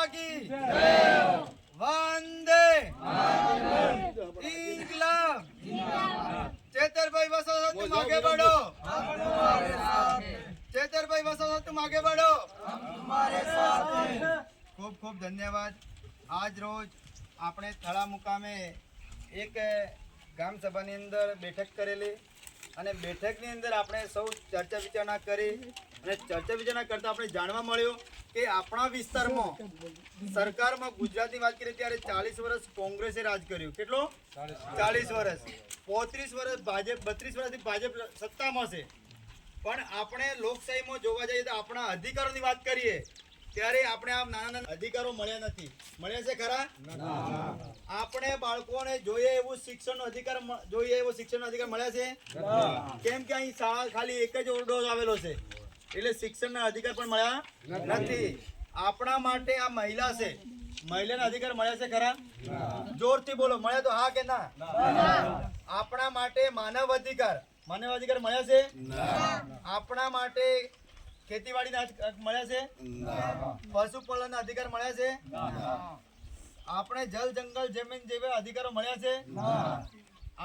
की वंदे इंकलाब। चेतर भाई वसोदा तुम आगे बढ़ो, चेतर भाई वसोदा तुम आगे बढ़ो, खूब खूब धन्यवाद। आज रोज આપણે થળા મુકામે એક ગામ સભાની અંદર બેઠક કરેલી અને બેઠકની અંદર આપણે સૌ ચર્ચા વિચારણા કરી અને ચર્ચા વિચારણા કરતા આપણે જાણવા મળ્યું કે આપણા વિસ્તારમાં સરકારમાં ગુજરાતની વાત કરીએ ત્યારે 40 વર્ષ કોંગ્રેસે રાજ કર્યું। કેટલો? 40 વર્ષ। 35 વર્ષ ભાજપ, 32 વર્ષથી ભાજપ સત્તામાં છે। પણ આપણે લોકશાહીમાં જોવા જઈએ તો આપણા અધિકારોની વાત કરીએ ત્યારે આપણે આ નાના નાના અધિકારો મળ્યા નથી। મળ્યા છે ખરા? આપણે બાળકોને જોઈએ એવું શિક્ષણનો અધિકાર જોઈએ એવો શિક્ષણનો અધિકાર મળ્યા છે? કેમ કે અહીં શાળા ખાલી એક જ ઓરડો આવેલો છે એટલે શિક્ષણના અધિકાર પણ મળ્યા નથી। આપણા માટે આ મહિલા છે, મહિલાના અધિકાર મળ્યા છે ખરા? જોરથી બોલો, મળ્યા તો હા કે ના? આપણા માટે માનવ અધિકાર મળ્યા છે? આપણા માટે ખેતીવાડીના હક મળ્યા છે? પશુપાલનના અધિકાર મળ્યા છે? આપણે જલ જંગલ જમીન જેવા અધિકારો મળ્યા છે?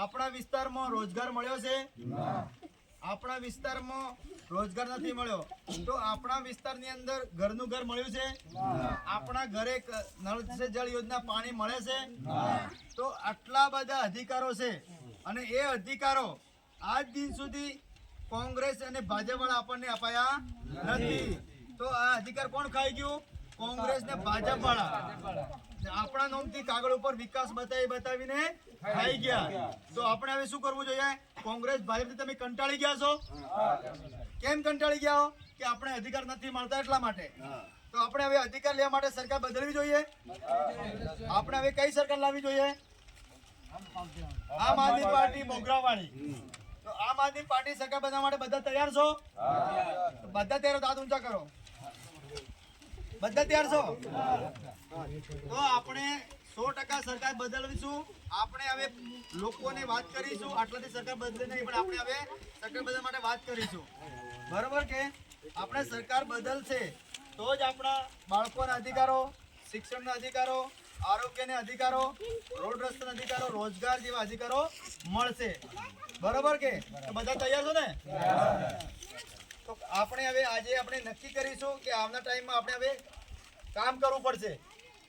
આપણા વિસ્તારમાં રોજગાર મળ્યો છે? આપણા વિસ્તારમાં રોજગાર નથી મળ્યો તો આપણા વિસ્તારની અંદર ઘરનું ઘર મળ્યું છે? આપણા ઘરે નળ સે જળ યોજના પાણી મળે છે? તો આટલા બધા અધિકારો છે અને એ અધિકારો આજ દિન સુધી કોંગ્રેસ અને ભાજપ વાળા આપણને અપાયા નથી। તો આ અધિકાર કોણ ખાઈ ગયું? કોંગ્રેસ ને ભાજપ વાળા આપણા નામથી કાગળ ઉપર વિકાસ બતાવીને ખાઈ ગયા। તો આપણે હવે શું કરવું જોઈએ? કોંગ્રેસ ભાજપથી તમે કંટાળી ગયા છો? કેમ કંટાળી ગયા હો? કે આપણે અધિકાર નથી મળતા એટલા માટે। તો આપણે હવે અધિકાર લેવા માટે સરકાર બદલવી જોઈએ। આપણે હવે કઈ સરકાર લાવવી જોઈએ? આમ આદમી પાર્ટી મોગરાવાળી। તો આમ આદમી પાર્ટી સરકાર બનાવવા માટે બધા તૈયાર છો? બધા તૈયાર? હાથ ઊંચા કરો, બધા તૈયાર છો? તો આપણે 100% સરકાર બદલવીશું। આપણે હવે લોકોને વાત કરીશું, આટલાથી સરકાર બદલે નહીં પણ આપણે હવે સરકાર બદલવા માટે વાત કરીશું, બરોબર કે? આપણે સરકાર બદલશે તો જ આપણા બાળકોના અધિકારો, શિક્ષણના અધિકારો, આરોગ્યના અધિકારો, રોડ રસ્તાના અધિકારો, રોજગાર જેવા અધિકારો મળશે, બરોબર કે? તો બધા તૈયાર છો ને? તો આપણે હવે આજે આપણે નક્કી કરીશું કે આવનાર ટાઈમમાં આપણે હવે કામ કરવું પડશે।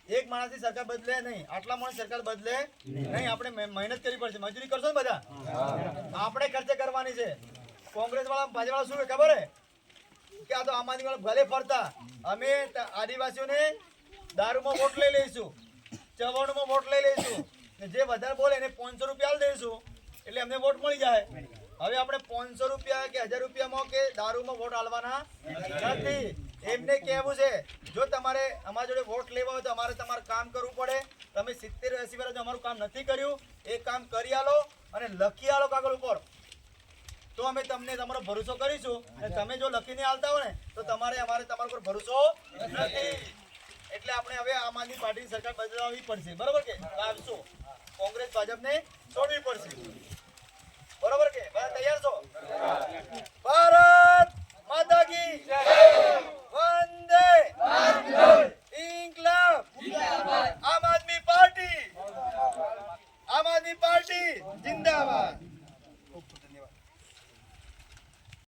એક માણસથી સરકાર બદલે નહીં, આટલા માણસ સરકાર બદલે નહીં, આપણે મહેનત કરવી પડશે। મજૂરી કરશો ને બધા? આપણે ખર્ચે કરવાની છે। કોંગ્રેસ વાળા ભાજપ વાળા શું ખબર હે કે આ તો આમ આદમી વાળા ભલે ફરતા, અમે આદિવાસીઓને દારૂમાં વોટ લઈ લઈશું, ચવાણુંમાં વોટ લઈ લઈશું, જે વધારે બોલે એને 500 રૂપિયા દઈશું એટલે અમને વોટ મળી જાય। હવે આપણે 500 રૂપિયા કે 1000 રૂપિયામાં કે દારૂમાં વોટ આલવાના નથી। એમને કહેવું છે જો તમારે અમારા જોડે વોટ લેવા હોય તો અમારે તમારું કામ કરવું પડે। તમે 70-80 વર્ષ અમારું કામ નથી કર્યું, એ કામ કરી આલો અને લખી આલો કાગળ ઉપર, તો અમે તમને તમારો ભરોસો કરીશું। અને તમે જો લખીને આલતા હોય ને તો અમારે તમારા પર ભરોસો નથી। એટલે આપણે હવે આમ આદમી પાર્ટીની સરકાર બદલાવવી પડશે, બરોબર કે? લાવશું, કોંગ્રેસ ભાજપને છોડવી પડશે, બરોબર કે? બધા તૈયાર છો? ભારત